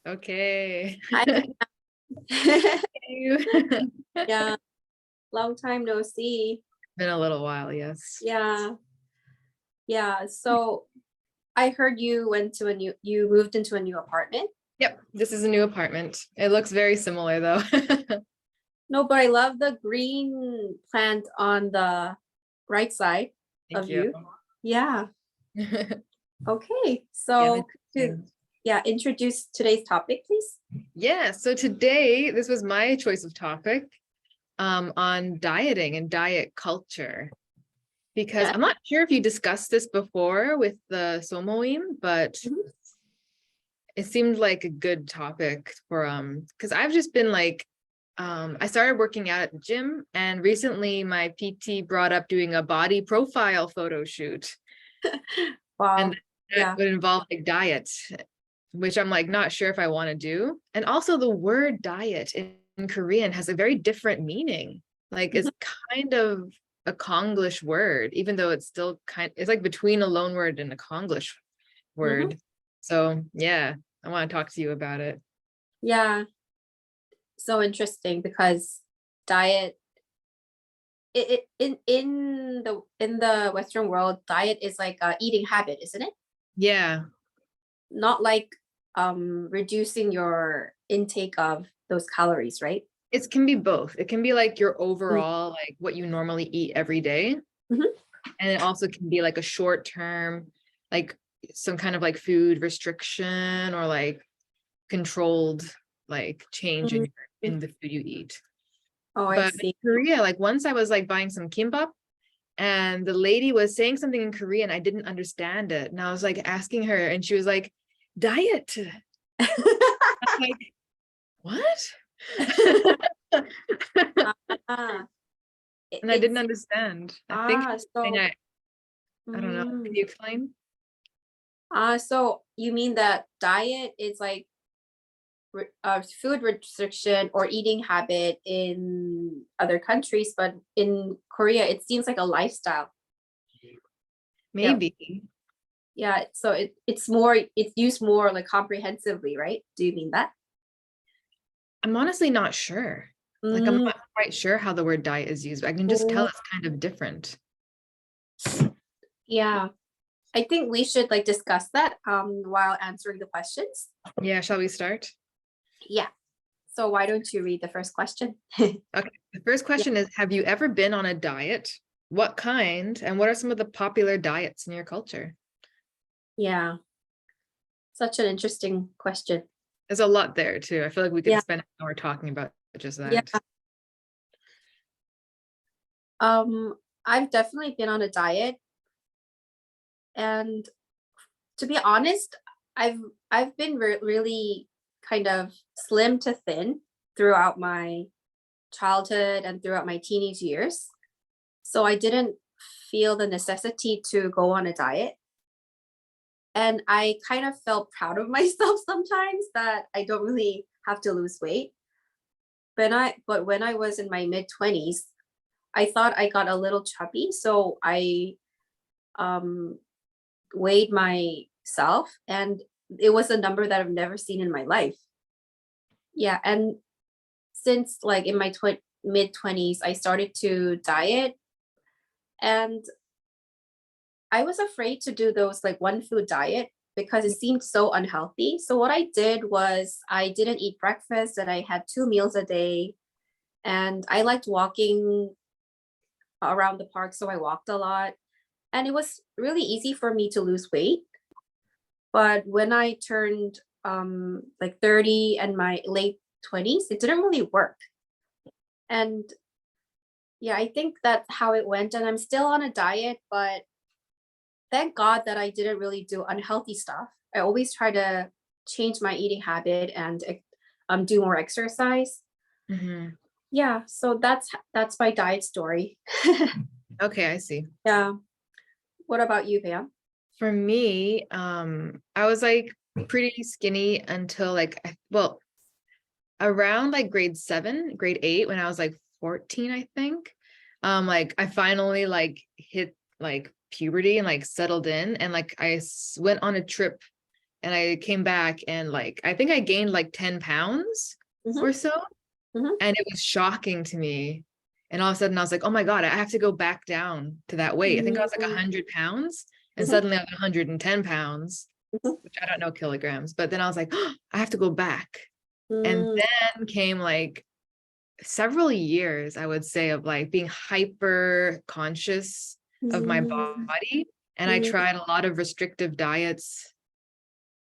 Okay. Hi. You. Yeah, long time no see. Been a little while, yes. Yeah, yeah. So I heard you moved into a new apartment. Yep, this is a new apartment. It looks very similar though. No, but I love the green plant on the right side Thank of you. you. Yeah. Okay. Yeah, So interesting. introduce today's topic, please. Yeah, so today this was my choice of topic on dieting and diet culture. Because Yeah. I'm not sure if you discussed this before with the Somoim, but Mhm. it seemed like a good topic for because I've just been like I started working out at the gym, and recently my PT brought up doing a body profile photo shoot, Wow. and that Yeah. would involve like diet, which I'm like not sure if I want to do. And also the word diet in Korean has a very different meaning. Like it's Mhm. kind of a Konglish word, even though it's still it's like between a loan word and a Konglish Mhm. word. So yeah, I want to talk to you about it. Yeah. So interesting because diet in the Western world, diet is like a eating habit, isn't it? Yeah. Not like reducing your intake of those calories, right? It can be both. It can be like your Mm. overall, like what you normally eat every day. Mhm. And it also can be like a short term, like some kind of like food restriction or like controlled like change Mhm. in the food you eat. Oh, I But in see. Korea, like once I was like buying some kimbap and the lady was saying something in Korean, I didn't understand it. And I was like asking her and she was like, diet. I'm like, what? Ah, And I didn't it's understand. I think and so I don't know. Can mm, you explain? so you mean that diet is like food restriction or eating habit in other countries, but in Korea it seems like a lifestyle. Yeah. Maybe. Yeah, so it's used more like comprehensively, right? Do you mean that? I'm honestly not sure. Like I'm Mm, not quite sure how the word diet is used, but I can just tell oh, it's kind of different. yeah. I think we should like discuss that while answering the questions. Yeah, shall we start? Yeah. So why don't you read the first question? Okay. The first Yeah. question is, have you ever been on a diet? What kind? And what are some of the popular diets in your culture? Yeah. Such an interesting question. There's a lot there too. I feel like we could Yeah. spend an hour talking about just Yeah. that. Um, I've definitely been on a diet, and to be honest, I've I've been really kind of slim to thin throughout my childhood and throughout my teenage years. So I didn't feel the necessity to go on a diet. And I kind of felt proud of myself sometimes that I don't really have to lose weight. But when I was in my mid 20s, I thought I got a little chubby, so I um weighed myself, and it was a number that I've never seen in my life. Yeah, and since like in my mid 20s, I started to diet, and I was afraid to do those like one food diet because it seemed so unhealthy. So what I did was I didn't eat breakfast and I had 2 meals a day, and I liked walking around the park, so I walked a lot, and it was really easy for me to lose weight. But when I turned like 30 and my late 20s, it didn't really work. And yeah, I think that's how it went. And I'm still on a diet, but thank God that I didn't really do unhealthy stuff. I always try to change my eating habit and do more exercise. Mhm. Yeah, so that's my diet story. Okay, I see. Yeah. What about you, Pam? For me, I was like pretty skinny until like well, around like grade 8 when I was like 14, I think. Like I finally like hit like puberty and like settled in and like went on a trip and I came back and like, I think I gained like 10 pounds or so. And it was shocking to me. And all of a sudden I was like, oh my God, I have to go back down to that weight. I think I was like 100 pounds and suddenly I was 110 pounds, which I don't know kilograms, but then I was like, oh, I have to go back. And then came like several years, I would say, of like being hyper conscious of my body. And I tried a lot of restrictive diets.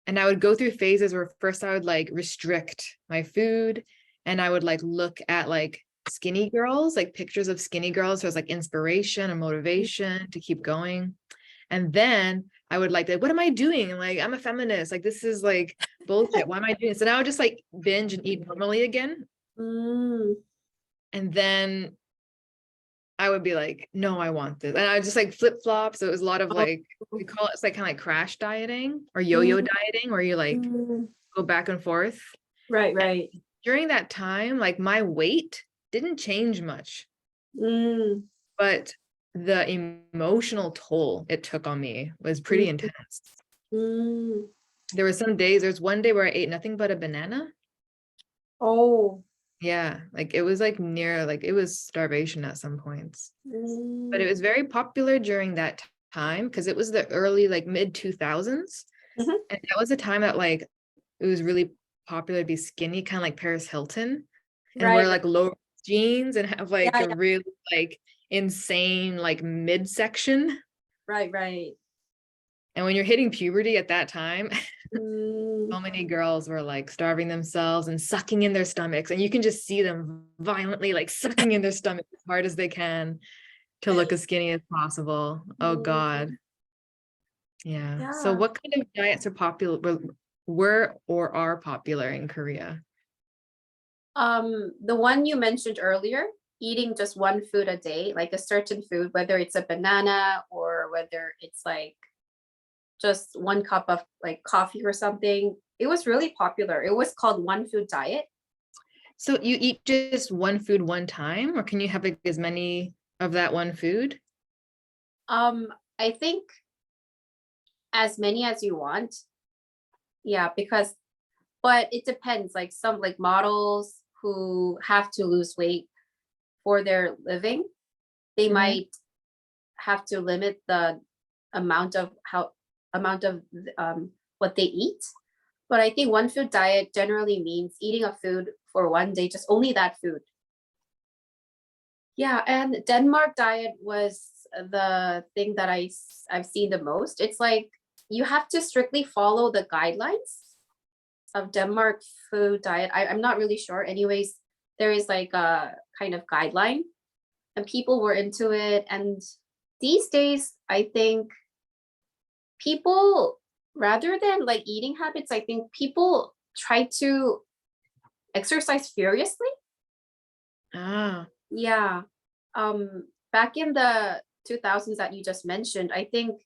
And I would go through phases where first I would like restrict my food, and I would like look at like skinny girls, like pictures of skinny girls. So it was like inspiration and motivation to keep going. And then I would like, what am I doing? And like, I'm a feminist. Like, this is like bullshit. Why am I doing this? And I would just like binge and eat normally again. And then I would be like, no, I want this. And I would just like flip flop. So it was a lot of like, we call it, it's like kind of like crash dieting or yo-yo dieting, where you like go back and forth. Right. And during that time, like my weight didn't change much, but the emotional toll it took on me was pretty intense. There were some days, there's one day where I ate nothing but a banana. Oh. Yeah, like it was like near, like it was starvation at some points. But it was very popular during that time because it was the early, like mid 2000s. And that was a time that like it was really popular to be skinny, kind of like Paris Hilton, and wear like low jeans and have like a really like insane like midsection. Right. And when you're hitting puberty at that time, so many girls were like starving themselves and sucking in their stomachs, and you can just see them violently like sucking in their stomach as hard as they can to look as skinny as possible. Oh God. Yeah. So what kind of diets are popular, were or are popular in Korea? The one you mentioned earlier, eating just one food a day, like a certain food, whether it's a banana or whether it's like just one cup of like coffee or something. It was really popular. It was called one food diet. So you eat just one food one time, or can you have like as many of that one food? I think as many as you want. Yeah, but it depends. Like some like models who have to lose weight for their living, they might have to limit the amount of what they eat. But I think one food diet generally means eating a food for one day, just only that food. Yeah, and Denmark diet was the thing that I've seen the most. It's like you have to strictly follow the guidelines of Denmark food diet. I'm not really sure. Anyways, there is like a kind of guideline, and people were into it. And these days, I think people, rather than like eating habits, I think people try to exercise furiously. Yeah. Back in the 2000s that you just mentioned, I think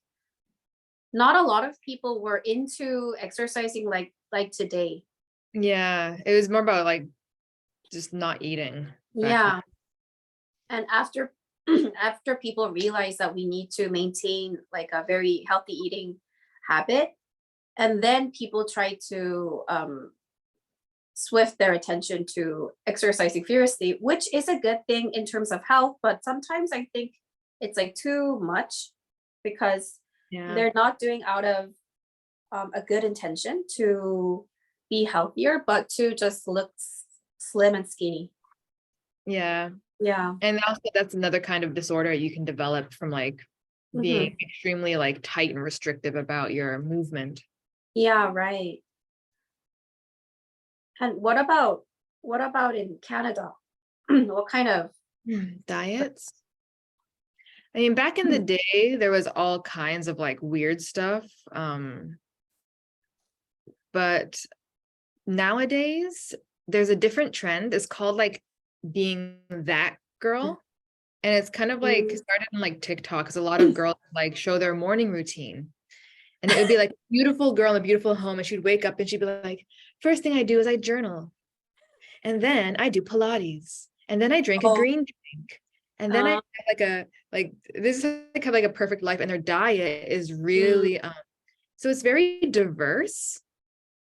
not a lot of people were into exercising like today. Yeah, it was more about like just not eating. Yeah. And after after people realize that we need to maintain like a very healthy eating habit, and then people try to swift their attention to exercising furiously, which is a good thing in terms of health, but sometimes I think it's like too much because they're not doing out of a good intention to be healthier, but to just look slim and skinny. Yeah. Yeah. And also that's another kind of disorder you can develop from like being extremely like tight and restrictive about your movement. Yeah, right. And what about in Canada? What kind of diets? I mean, back in the day, there was all kinds of like weird stuff. But nowadays, there's a different trend. It's called like being that girl. And it's kind of like started on like TikTok, because a lot of girls like show their morning routine. And it would be like a beautiful girl in a beautiful home, and she'd wake up and she'd be like, first thing I do is I journal. And then I do Pilates. And then I drink a green drink. And then I have like this is like have like a perfect life. And their diet is really So it's very diverse.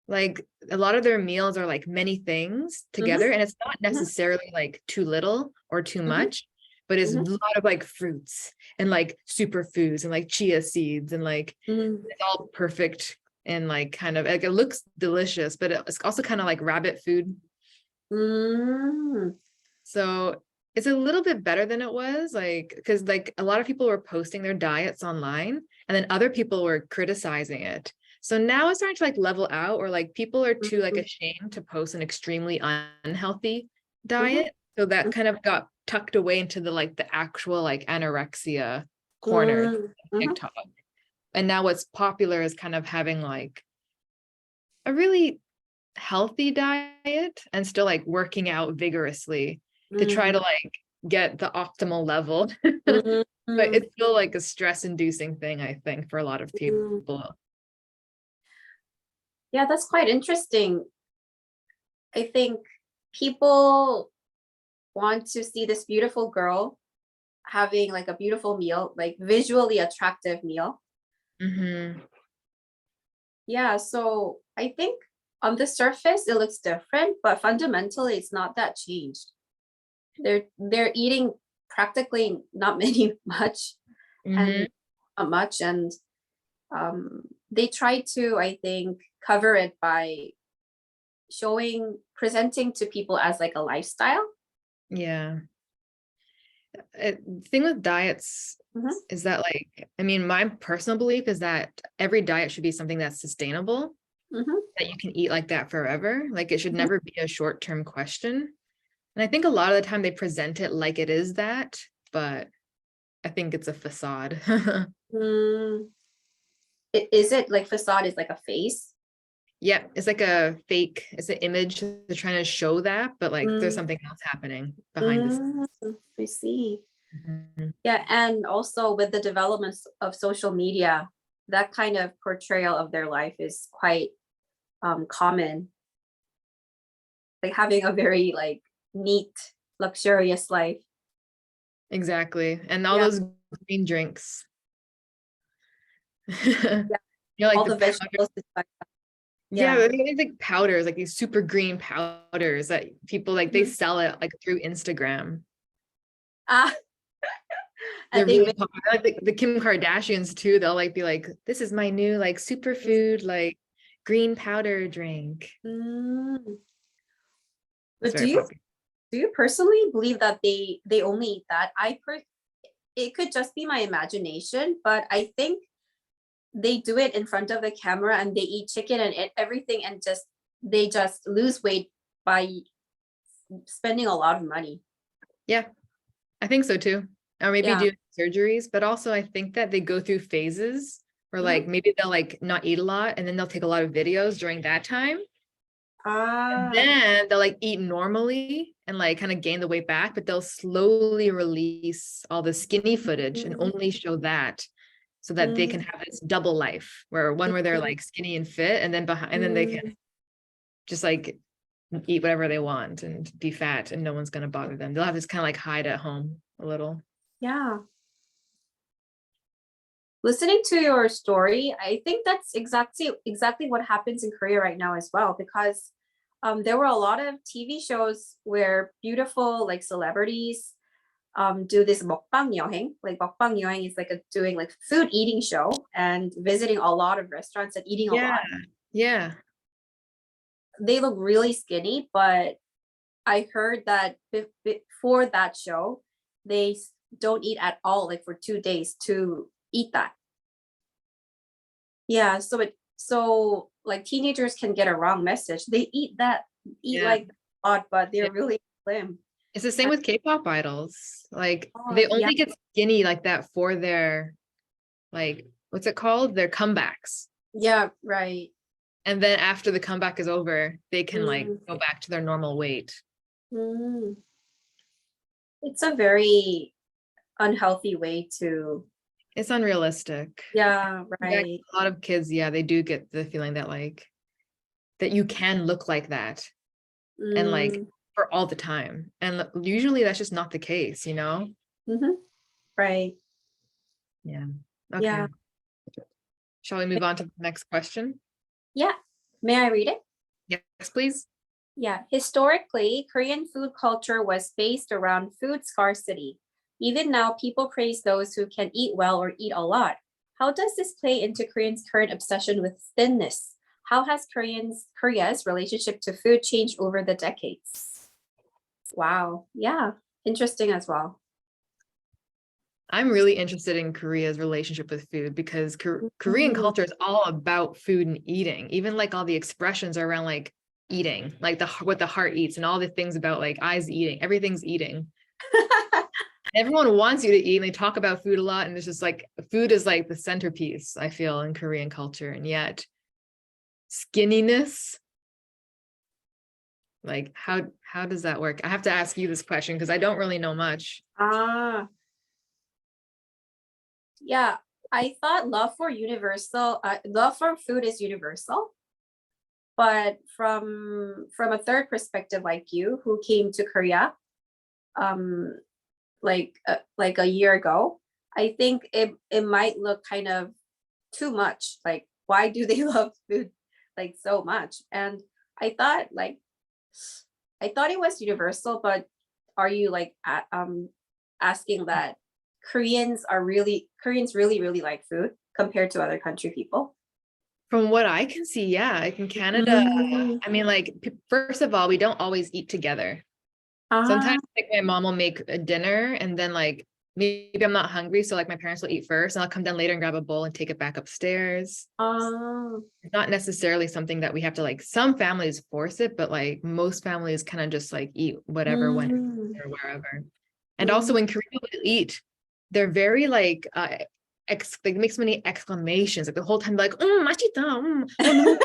Like a lot of their meals are like many things together, and it's not necessarily like too little or too much, but it's a lot of like fruits and like superfoods and like chia seeds and like it's all perfect and like kind of like it looks delicious, but it's also kind of like rabbit food. So it's a little bit better than it was, like, because like a lot of people were posting their diets online and then other people were criticizing it. So now it's starting to like level out, or like people are too like ashamed to post an extremely unhealthy diet. So that kind of got tucked away into the like the actual like anorexia corner of TikTok. And now what's popular is kind of having like a really healthy diet and still like working out vigorously to try to like get the optimal level. But it's still like a stress inducing thing, I think, for a lot of people. Yeah, that's quite interesting. I think people want to see this beautiful girl having like a beautiful meal, like visually attractive meal. Yeah, so I think on the surface it looks different, but fundamentally it's not that changed. They're eating practically not many much and not much, and they try to, I think, cover it by presenting to people as like a lifestyle. Yeah. The thing with diets is that like, I mean, my personal belief is that every diet should be something that's sustainable, that you can eat like that forever. Like it should never be a short-term question. And I think a lot of the time they present it like it is that, but I think it's a facade. Is it like facade is like a face? Yeah, it's like a fake, it's an image. They're trying to show that, but like there's something else happening behind this. I see. Yeah, and also with the developments of social media, that kind of portrayal of their life is quite common. Like having a very like neat, luxurious life. Exactly. And all those green drinks. You know, like All the the vegetables. yeah, I think it's like powders, like these super green powders that people like they sell it like through Instagram. They're really popular. Like the Kim Kardashians too. They'll like be like, "This is my new like superfood like green powder drink." But do you personally believe that they only eat that? It could just be my imagination, but I think they do it in front of the camera and they eat chicken and eat everything and they just lose weight by spending a lot of money. Yeah, I think so too. Or maybe do surgeries, but also I think that they go through phases where like maybe they'll like not eat a lot and then they'll take a lot of videos during that time. And then they'll like eat normally and like kind of gain the weight back, but they'll slowly release all the skinny footage and only show that so that they can have this double life where they're like skinny and fit and then they can just like eat whatever they want and be fat and no one's going to bother them. They'll have this kind of like hide at home a little. Yeah. Listening to your story, I think that's exactly what happens in Korea right now as well, because there were a lot of TV shows where beautiful like celebrities do this mukbang 여행. Like mukbang 여행 is like doing like food eating show and visiting a lot of restaurants and eating a lot. Yeah. They look really skinny, but I heard that before that show, they don't eat at all, like for 2 days to eat that. Yeah, so like teenagers can get a wrong message. They eat like a lot, but they're really slim. It's the same with K-pop idols. Like they only get skinny like that for their like what's it called? Their comebacks. Yeah, right. And then after the comeback is over, they can like go back to their normal weight. It's a very unhealthy way to. It's unrealistic. Yeah, right. A lot of kids, they do get the feeling that like that you can look like that and like for all the time. And usually that's just not the case, you know? Right. Yeah. Okay. Yeah. Shall we move on to the next question? Yeah. May I read it? Yes, please. Yeah. Historically, Korean food culture was based around food scarcity. Even now, people praise those who can eat well or eat a lot. How does this play into Koreans' current obsession with thinness? How has Korea's relationship to food changed over the decades? Wow. Yeah. Interesting as well. I'm really interested in Korea's relationship with food because Korean culture is all about food and eating. Even like all the expressions are around like eating, like what the heart eats and all the things about like eyes eating, everything's eating. Everyone wants you to eat and they talk about food a lot. And it's just like food is like the centerpiece, I feel, in Korean culture. And yet skinniness, like how does that work? I have to ask you this question because I don't really know much. Yeah, I thought love for food is universal, but from a third perspective like you who came to Korea like a year ago, I think it might look kind of too much. Like, why do they love food like so much? And I thought it was universal, but are you like asking that Koreans really really like food compared to other country people? From what I can see, yeah, like in Canada, I mean, like, first of all, we don't always eat together. Sometimes like my mom will make a dinner and then like maybe I'm not hungry, so like my parents will eat first and I'll come down later and grab a bowl and take it back upstairs. It's not necessarily something that we have to like, some families force it, but like most families kind of just like eat whatever when or wherever. And also when Korean people eat, they're very like they make so many exclamations like the whole time, like 맛있다, oh,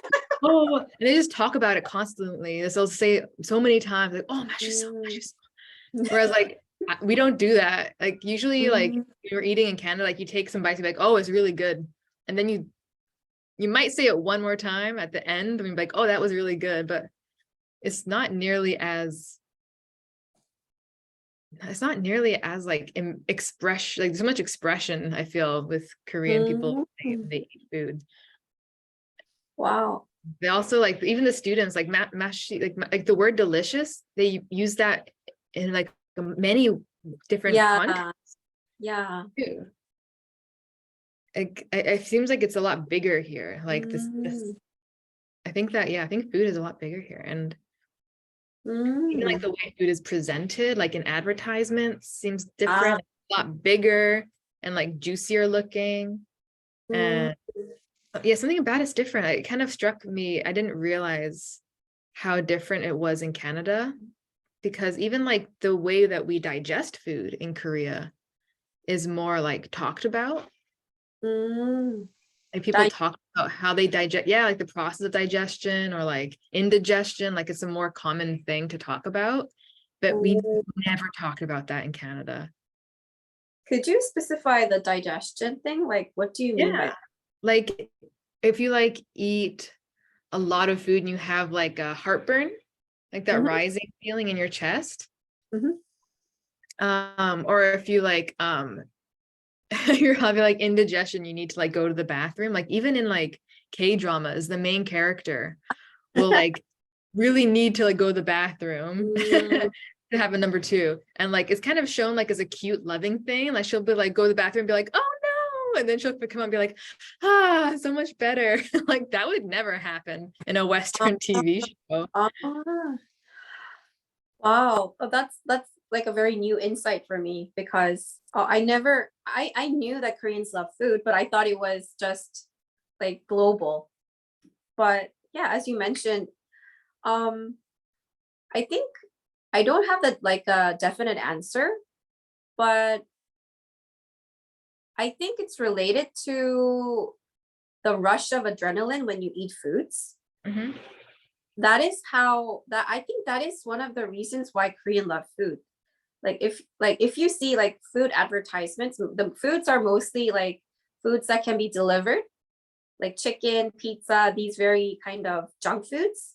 oh, and they just talk about it constantly. They'll say so many times like, oh, 맛있어, 맛있어. Whereas like we don't do that. Like usually like you're eating in Canada, like you take some bites, you're like, oh, it's really good, and then you might say it one more time at the end and be like, oh, that was really good, but it's not nearly as like expression, like so much expression I feel with Korean people when they eat food. Wow. They also like, even the students like like the word delicious, they use that in like many different contexts. Yeah. Too. Like it seems like it's a lot bigger here. Like this I think food is a lot bigger here. And even like the way food is presented, like in advertisements, seems different, a lot bigger and like juicier looking. And yeah, something about it's different. It kind of struck me. I didn't realize how different it was in Canada, because even like the way that we digest food in Korea is more like talked about. Like people talk about how they digest, like the process of digestion or like indigestion, like it's a more common thing to talk about, but we never talked about that in Canada. Could you specify the digestion thing? Like, what do you mean by that? Like if you like eat a lot of food and you have like a heartburn, like that rising feeling in your chest, or if you like you're having like indigestion, you need to like go to the bathroom. Like even in like K-dramas, the main character will like really need to like go to the bathroom to have a number two. And like it's kind of shown like as a cute loving thing. Like she'll be like go to the bathroom and be like, oh no, and then she'll come out and be like, so much better. Like that would never happen in a Western TV show. Wow, that's like a very new insight for me, because I knew that Koreans love food, but I thought it was just like global. But yeah, as you mentioned, I think I don't have that like a definite answer, but I think it's related to the rush of adrenaline when you eat foods. That is I think that is one of the reasons why Korean love food. Like if you see like food advertisements, the foods are mostly like foods that can be delivered, like chicken, pizza, these very kind of junk foods.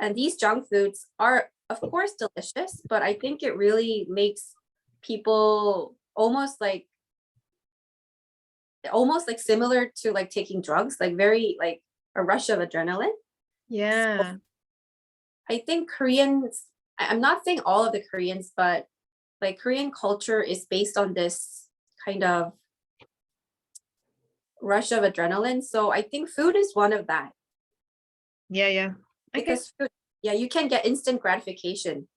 And these junk foods are of course delicious, but I think it really makes people almost like almost like similar to like taking drugs, like very like a rush of adrenaline. Yeah. I think Koreans, I'm not saying all of the Koreans, but like Korean culture is based on this kind of rush of adrenaline. So I think food is one of that. Yeah. Okay. Because food, yeah, you can get instant gratification.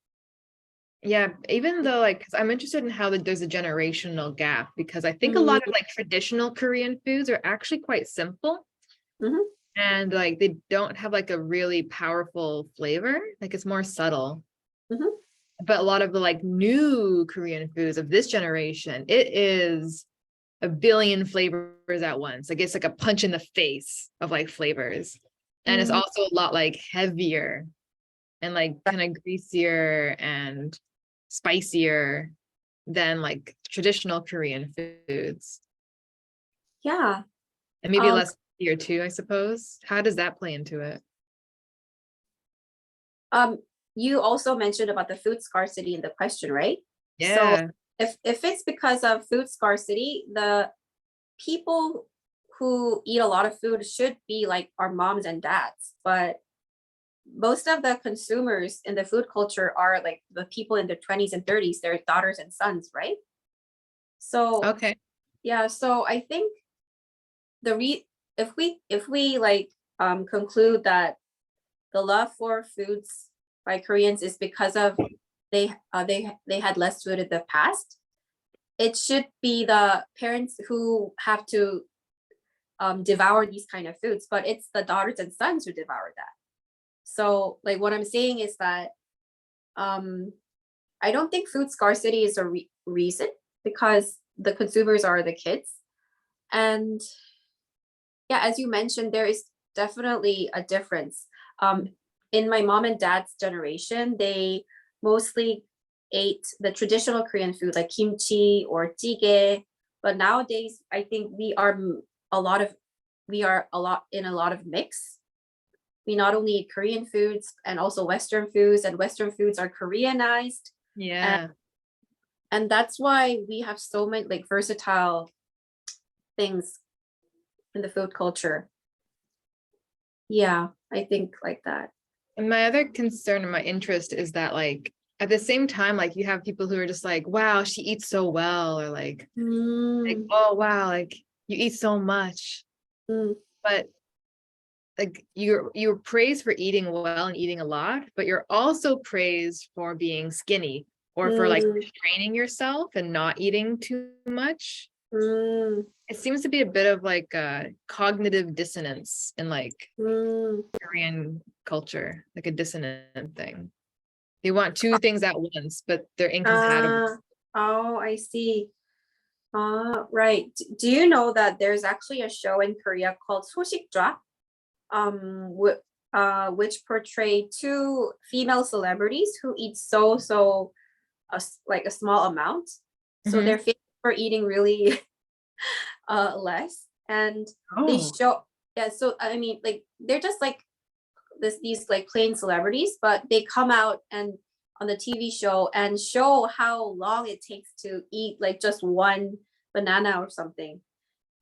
Yeah, even though like, because I'm interested in how there's a generational gap, because I think a lot of like traditional Korean foods are actually quite simple. Mhm. And like they don't have like a really powerful flavor, like it's more subtle. Mhm. But a lot of the like new Korean foods of this generation, it is a billion flavors at once. Like it's like a punch in the face of like flavors. And it's Mm. also a lot like heavier and like kind of greasier and spicier than like traditional Korean foods. Yeah. And maybe Um, less here too, I suppose. How does that play into it? you also mentioned about the food scarcity in the question, right? So Yeah. if it's because of food scarcity, the people who eat a lot of food should be like our moms and dads, but most of the consumers in the food culture are like the people in their 20s and 30s, their daughters and sons, right? So Okay. yeah, so I think if we like conclude that the love for foods by Koreans is because of they had less food in the past, it should be the parents who have to devour these kind of foods, but it's the daughters and sons who devour that. So like what I'm saying is that um I don't think food scarcity is a reason, because the consumers are the kids. And yeah, as you mentioned, there is definitely a difference. In my mom and dad's generation, they mostly ate the traditional Korean food like kimchi or jjigae. But nowadays, I think a lot of we are a lot in a lot of mix. We not only eat Korean foods and also Western foods, and Western foods are Koreanized. And Yeah. and that's why we have so many like versatile things in the food culture. Yeah, I think like that. And my other concern and my interest is that like at the same time, like you have people who are just like, wow, she eats so well, or like, Mm, oh wow, like you eat so much. mm, But like you're praised for eating well and eating a lot, but you're also praised for being skinny or for like mm, restraining yourself and not eating too much. mm, It seems to be a bit of like a cognitive dissonance in like mm. Korean culture, like a dissonant thing. They want two things at once, but they're incompatible. Ah, oh, I see. Right. Do you know that there's actually a show in Korea called 소식좌, which portray two female celebrities who eat like a small amount. So Mhm. they're famous for eating really less, and they Oh, show, yeah, so I mean like they're just like these like plain celebrities, but they come out and on the TV show and show how long it takes to eat like just one banana or something.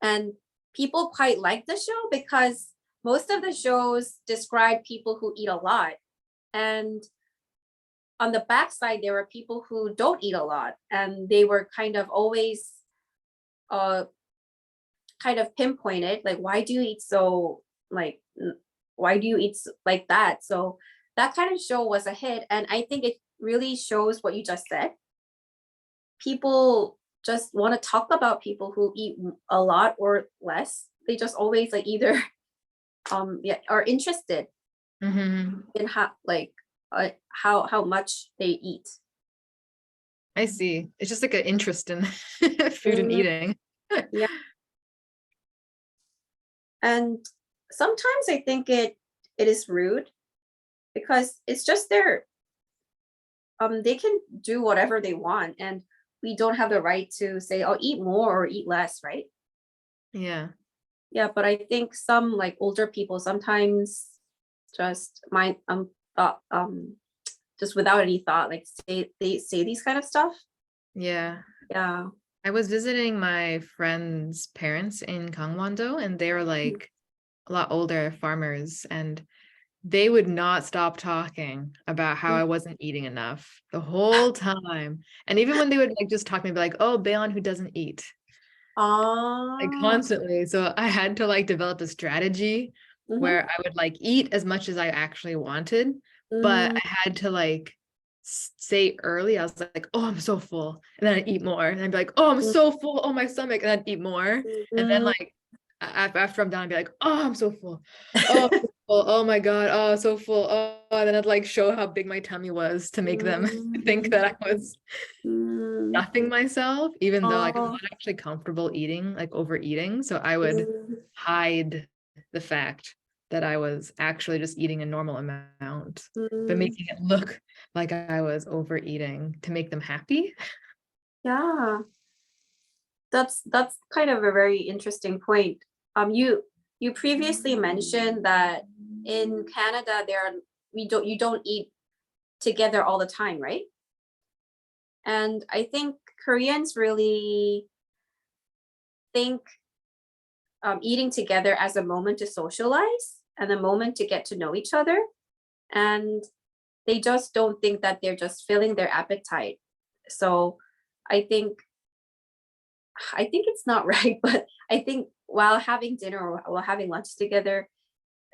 And people quite like the show because most of the shows describe people who eat a lot. And on the backside, there were people who don't eat a lot. And they were kind of always uh kind of pinpointed, like, why do you eat so like why do you eat like that? So that kind of show was a hit. And I think it really shows what you just said. People just want to talk about people who eat a lot or less. They just always like either yeah, are interested mhm. in how much they eat. I see. It's just like an interest in food and Mhm. eating. Yeah. And sometimes I think it is rude because it's just their they can do whatever they want, and we don't have the right to say, oh, eat more or eat less, right? Yeah. Yeah, but I think some like older people sometimes just might thought just without any thought like say these kind of stuff. Yeah. Yeah. I was visiting my friend's parents in Gangwon-do, and they were like a lot older farmers, and they would not stop talking about how I wasn't eating enough the whole time. And even when they would like just talk to me, be like, "Oh, Bayon who doesn't eat," like Oh. constantly. So I had to like develop a strategy Mm-hmm. where I would like eat as much as I actually wanted, but Mm, I had to like say early, I was like, "Oh, I'm so full," and then I'd eat more, and I'd be like, "Oh, I'm mm, so full, oh my stomach," and I'd eat more, and then mm, like after I'm done, I'd be like, "Oh, I'm so full, oh, I'm so full. Oh my God, oh, so full, oh," and then I'd like show how big my tummy was to make them think mm, that I was mm. stuffing myself, even though like I'm Oh. not actually comfortable eating, like overeating. So I would Mm, hide the fact that I was actually just eating a normal amount, but mm. making it look like I was overeating to make them happy. Yeah, that's kind of a very interesting point. You previously mentioned that in Canada there are we don't you don't eat together all the time, right? And I think Koreans really think eating together as a moment to socialize and a moment to get to know each other. And they just don't think that they're just filling their appetite. So I think I think it's not right, but I think while having dinner or while having lunch together,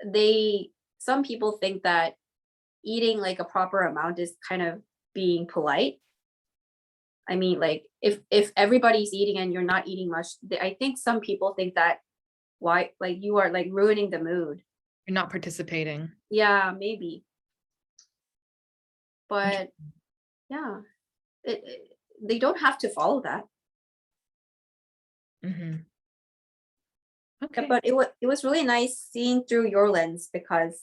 they some people think that eating like a proper amount is kind of being polite. I mean, like if everybody's eating and you're not eating much, I think some people think that why like you are like ruining the mood. You're not participating. Yeah, maybe. But yeah, they don't have to follow that. Mm-hmm. Yeah, Okay. but it was really nice seeing through your lens because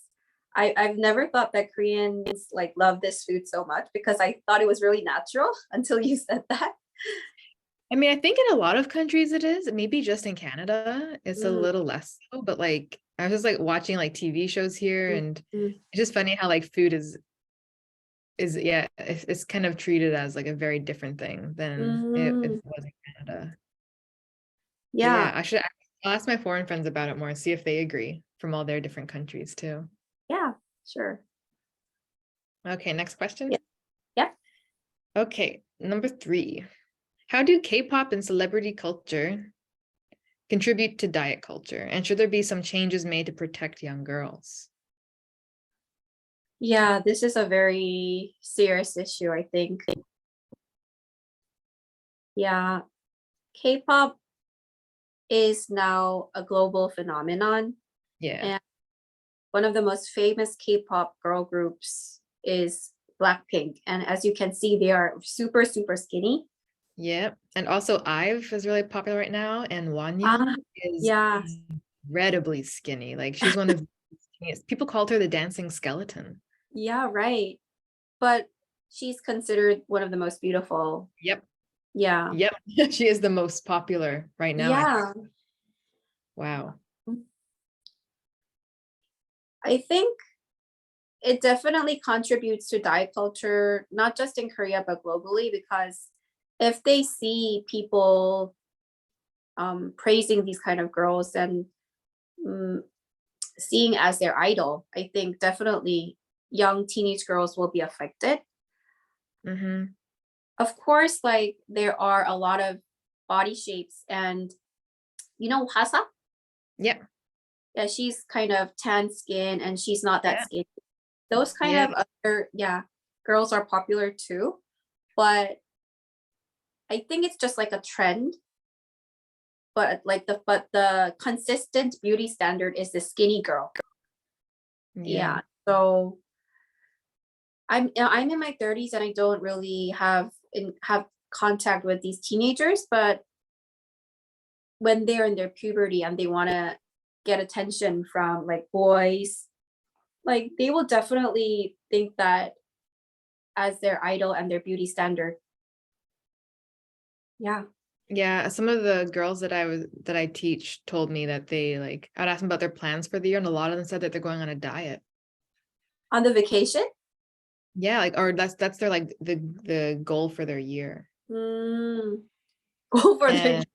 I've never thought that Koreans like love this food so much because I thought it was really natural until you said that. I mean, I think in a lot of countries it is. Maybe just in Canada, it's a Mm, little less so, but like I was just like watching like TV shows here, mm, and mm, it's just funny how like food is yeah, it's kind of treated as like a very different thing than it mm. was in Canada. But yeah, Yeah, I'll ask my foreign friends about it more, see if they agree from all their different countries too. yeah, sure. Okay, next Yeah, question. yeah. Okay, number 3. How do K-pop and celebrity culture contribute to diet culture? And should there be some changes made to protect young girls? Yeah, this is a very serious issue, I think. Yeah, K-pop is now a global phenomenon, Yeah. and one of the most famous K-pop girl groups is Blackpink. And as you can see, they are super, super skinny. Yeah. And also IVE is really popular right now, and Ah, Wonyoung is yeah, incredibly skinny. Like she's one of the skinniest. People called her the dancing skeleton. yeah, right. But she's considered one of the most beautiful. Yep. Yeah, Yep. She is the most popular right now, I think. yeah. Wow. I think it definitely contributes to diet culture, not just in Korea, but globally, because if they see people praising these kind of girls and mm, seeing as their idol, I think definitely young teenage girls will be affected. Mm-hmm. Of course, like there are a lot of body shapes, and Hasa, Yep. yeah, she's kind of tan skin and she's not that Yeah. skinny. Those kind Yeah. of other, yeah, girls are popular too, but I think it's just like a trend. But the consistent beauty standard is the skinny girl. Yeah. Yeah. So I'm in my 30s and I don't really have contact with these teenagers, but when they're in their puberty and they want to get attention from like boys, like they will definitely think that as their idol and their beauty standard. Yeah. Yeah. Some of the girls that I teach told me that they like I'd ask them about their plans for the year, and a lot of them said that they're going on a diet. On the vacation. Yeah, like or that's their like the goal for their year. Mm, Go for And the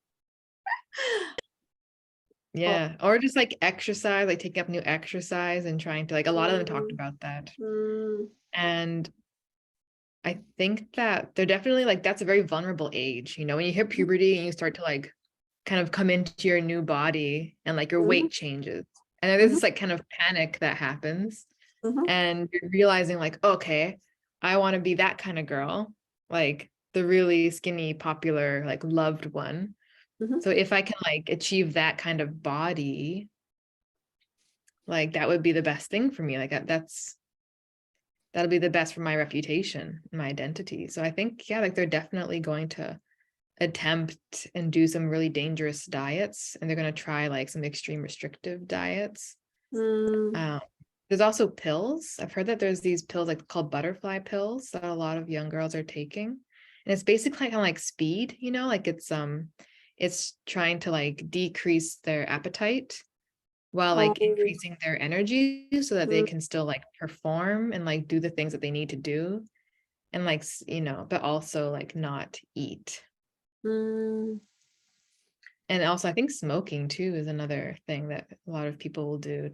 yeah, or just like exercise, like take up new exercise and trying to like, a lot of them talked about that. mm, And I think that they're definitely like, that's a very vulnerable age, you know, when you hit puberty and you start to like kind of come into your new body and like your mhm, weight changes. And there's mhm, this like kind of panic that happens. mhm, And you're realizing like, okay, I want to be that kind of girl, like the really skinny, popular, like loved one. mhm, So if I can like achieve that kind of body, like that would be the best thing for me. Like that'll be the best for my reputation, my identity. So I think, yeah, like they're definitely going to attempt and do some really dangerous diets, and they're going to try like some extreme restrictive diets. mm. Um, there's also pills. I've heard that there's these pills like called butterfly pills that a lot of young girls are taking. And it's basically kind of like speed, you know, like it's trying to like decrease their appetite while like Oh, increasing their energy so that they mm, can still like perform and like do the things that they need to do and like you know, but also like not eat. mm. And also I think smoking too is another thing that a lot of people will do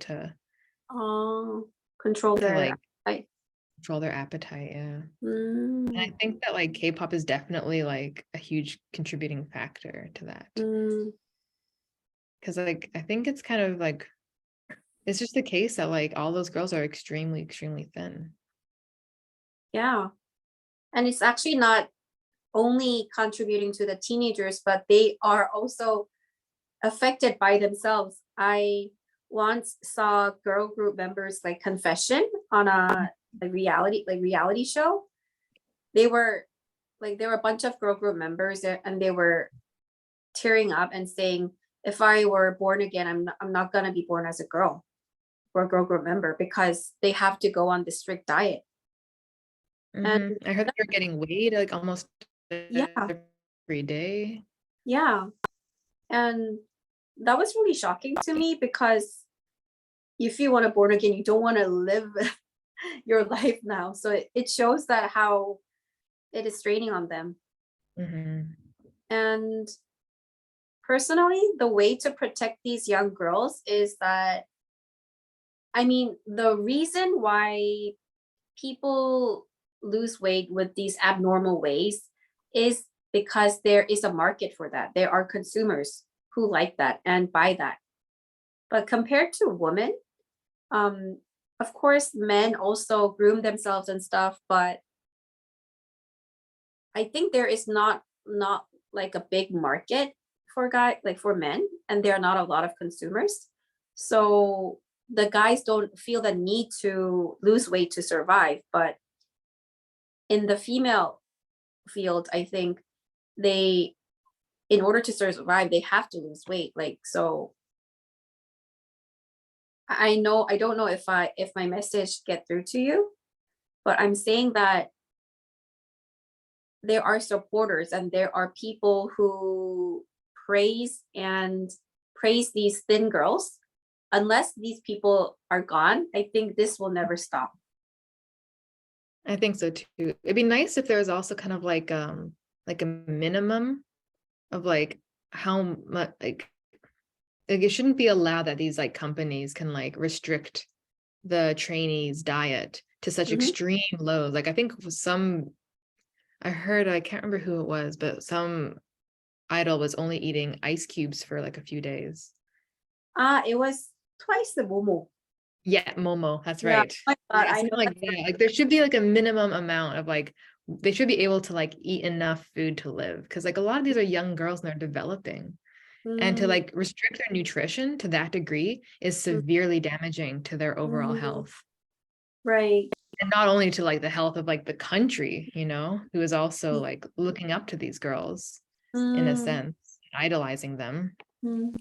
Oh, control to their like appetite. control their appetite. Yeah. And I Mm, think that like K-pop is definitely like a huge contributing factor to that. mm, Because like I think it's kind of like it's just the case that like all those girls are extremely, extremely thin. yeah. And it's actually not only contributing to the teenagers, but they are also affected by themselves. I once saw girl group members like confession on a reality show. They were there were a bunch of girl group members there, and they were tearing up and saying, if I were born again, I'm not gonna be born as a girl or a girl group member because they have to go on the strict diet. And I heard that they're getting weighed like almost yeah, every day. yeah. And that was really shocking to me because if you want to born again, you don't want to live your life now. So it shows that how it is straining on them. Hmm. And personally, the way to protect these young girls is that, I mean, the reason why people lose weight with these abnormal ways is because there is a market for that. There are consumers who like that and buy that. But compared to women, um, of course, men also groom themselves and stuff, but I think there is not like a big market for for men, and there are not a lot of consumers. So the guys don't feel the need to lose weight to survive. But in the female field, I think they, in order to survive, they have to lose weight. Like, so I know, I don't know if my message get through to you, but I'm saying that there are supporters and there are people who praise and praise these thin girls. Unless these people are gone, I think this will never stop. I think so too. It'd be nice if there was also kind of like a minimum of like how much like it shouldn't be allowed that these like companies can like restrict the trainees' diet to such Mhm. extreme lows. Like I think some I heard, I can't remember who it was, but some idol was only eating ice cubes for like a few days. It was twice the Momo. Yeah, Momo, that's Yeah. right. Oh my God, Yeah, I know something like that's that. Like there should be like a minimum amount of like they should be able to like eat enough food to live because like a lot of these are young girls and they're developing. And to mm, like restrict their nutrition to that degree is mm, severely damaging to their overall mm, health. right. And not only to like the health of like the country, you know, who is also like looking up to these girls in a Mm, sense, idolizing them. mm,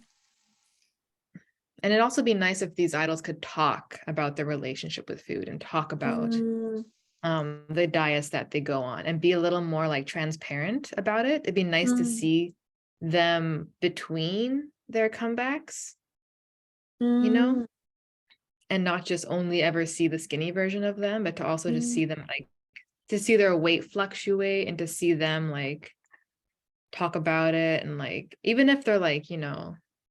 And it'd also be nice if these idols could talk about their relationship with food and talk about mm, the diets that they go on and be a little more like transparent about it. It'd be nice to mm, see them between their comebacks, you know, mm, and not just only ever see the skinny version of them, but to also just mm, see them like to see their weight fluctuate and to see them like talk about it, and like even if they're like,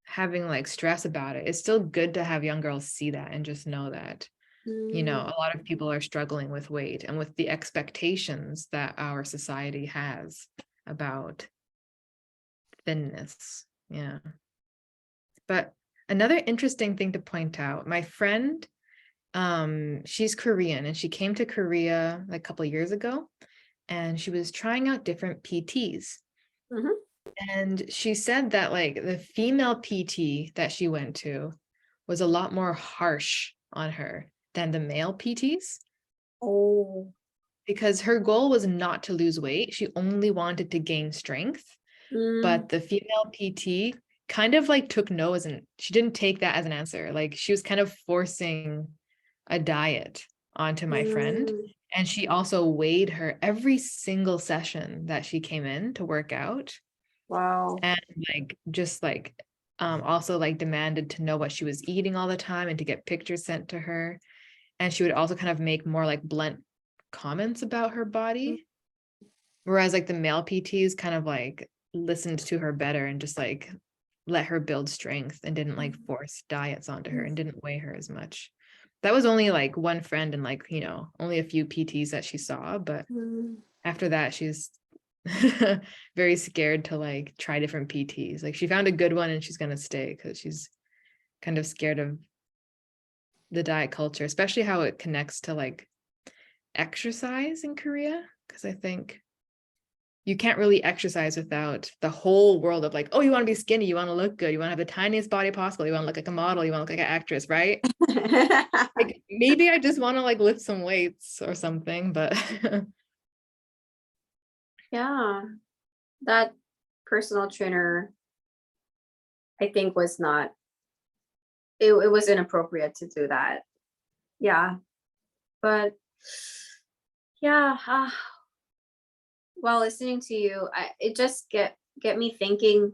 having like stress about it, it's still good to have young girls see that and just know that a lot of people are struggling with weight and with the expectations that our society has about thinness. Yeah. But another interesting thing to point out, my friend, she's Korean and she came to Korea like a couple of years ago, and she was trying out different PTs. Mhm. And she said that like the female PT that she went to was a lot more harsh on her than the male PTs, Oh. because her goal was not to lose weight. She only wanted to gain strength. But the female PT kind of like took no as an, she didn't take that as an answer. Like she was kind of forcing a diet onto my friend. And she also weighed her every single session that she came in to work out. Wow. And like just like also like demanded to know what she was eating all the time and to get pictures sent to her. And she would also kind of make more like blunt comments about her body. Whereas like the male PTs kind of like listened to her better and just like let her build strength and didn't like force diets onto her and didn't weigh her as much. That was only like one friend and like, only a few PTs that she saw. But after that, she's very scared to like try different PTs. Like she found a good one and she's going to stay because she's kind of scared of the diet culture, especially how it connects to like exercise in Korea. Because I think you can't really exercise without the whole world of like, oh, you want to be skinny, you want to look good, you want to have the tiniest body possible, you want to look like a model, you want to look like an actress, right? Like maybe I just want to like lift some weights or something, but Yeah, that personal trainer, I think, was not, it was inappropriate to do that. Yeah. But yeah, while listening to you, it just get me thinking,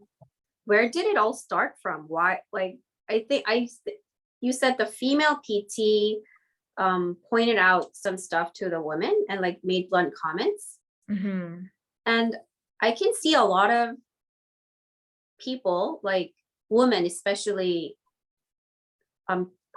where did it all start from? Why, like, I think you said the female PT pointed out some stuff to the women and like made blunt comments. Mhm. And I can see a lot of people, like women especially,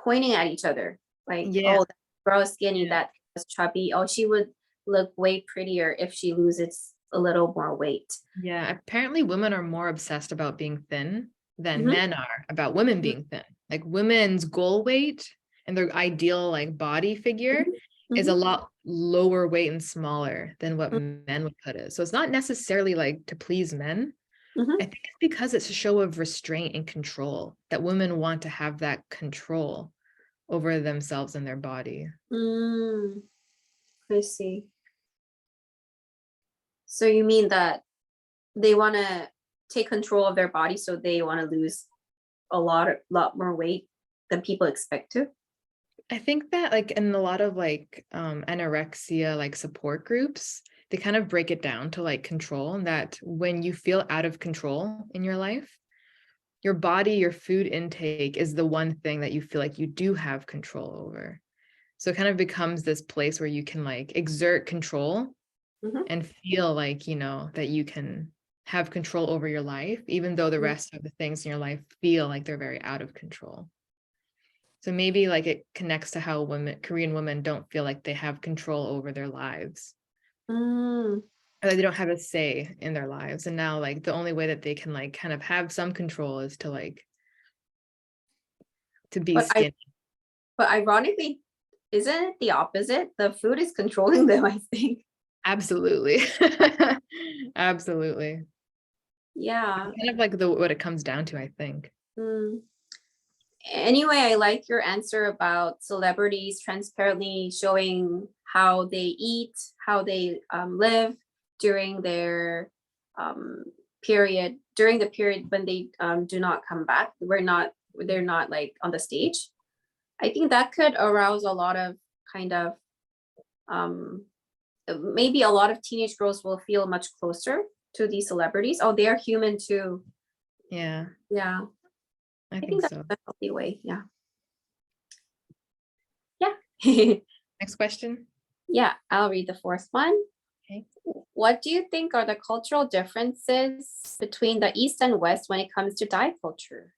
pointing at each other, like, Yeah. oh, that girl is skinny, Yeah. that was chubby, oh, she would look way prettier if she loses a little more weight. Yeah, apparently women are more obsessed about being thin than Mhm. men are about women being thin. Like women's goal weight and their ideal like body figure is a Mhm. lot lower weight and smaller than what Mhm. men would put it. So it's not necessarily like to please men. Mhm. I think it's because it's a show of restraint and control, that women want to have that control over themselves and their body. Mm, I see. So you mean that they want to take control of their body, so they want to lose a lot more weight than people expect to? I think that like in a lot of like anorexia like support groups, they kind of break it down to like control, and that when you feel out of control in your life, your body, your food intake is the one thing that you feel like you do have control over. So it kind of becomes this place where you can like exert control Mhm. and feel like, that you can have control over your life, even though the Mhm. rest of the things in your life feel like they're very out of control. So maybe like it connects to how Korean women don't feel like they have control over their lives, Mm. or like they don't have a say in their lives. And now like the only way that they can like kind of have some control is to like to be But I skinny. but ironically, isn't it the opposite? The food is controlling them, I think. Absolutely. Absolutely. Yeah. Kind of like the what it comes down to, I think. Mm. Anyway, I like your answer about celebrities transparently showing how they eat, how they live during their during the period when they do not come back. They're not like on the stage. I think that could arouse a lot of kind of um, maybe a lot of teenage girls will feel much closer to these celebrities. Oh, they're human too. Yeah, Yeah, I I think think that's so. a healthy way. Yeah. Yeah. Next question. Yeah, I'll read the fourth one. Okay. What do you think are the cultural differences between the East and West when it comes to diet culture?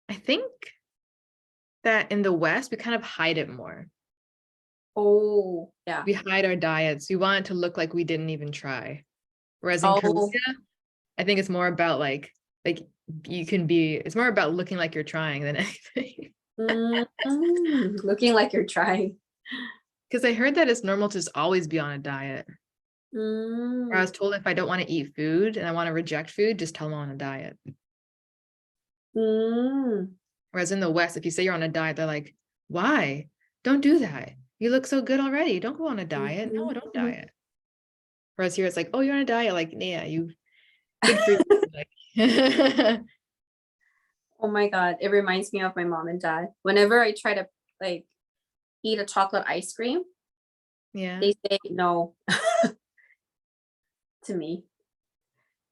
I think that in the West, we kind of hide it more. Oh, yeah. We hide our diets. We want it to look like we didn't even try. Whereas in Korea, I think it's more about like it's more about looking like you're trying than anything. Looking like you're trying. Because I heard that it's normal to just always be on a diet. Or I was told if I don't want to eat food and I want to reject food, just tell them I'm on a diet. Whereas in the West, if you say you're on a diet, they're like, why? Don't do that. You look so good already. Don't go on a diet. No, don't diet. Whereas here it's like, oh, you're on a diet. Like, yeah, you good for you. Like, Oh my God. It reminds me of my mom and dad. Whenever I try to like eat a chocolate ice cream, yeah. they say no to me.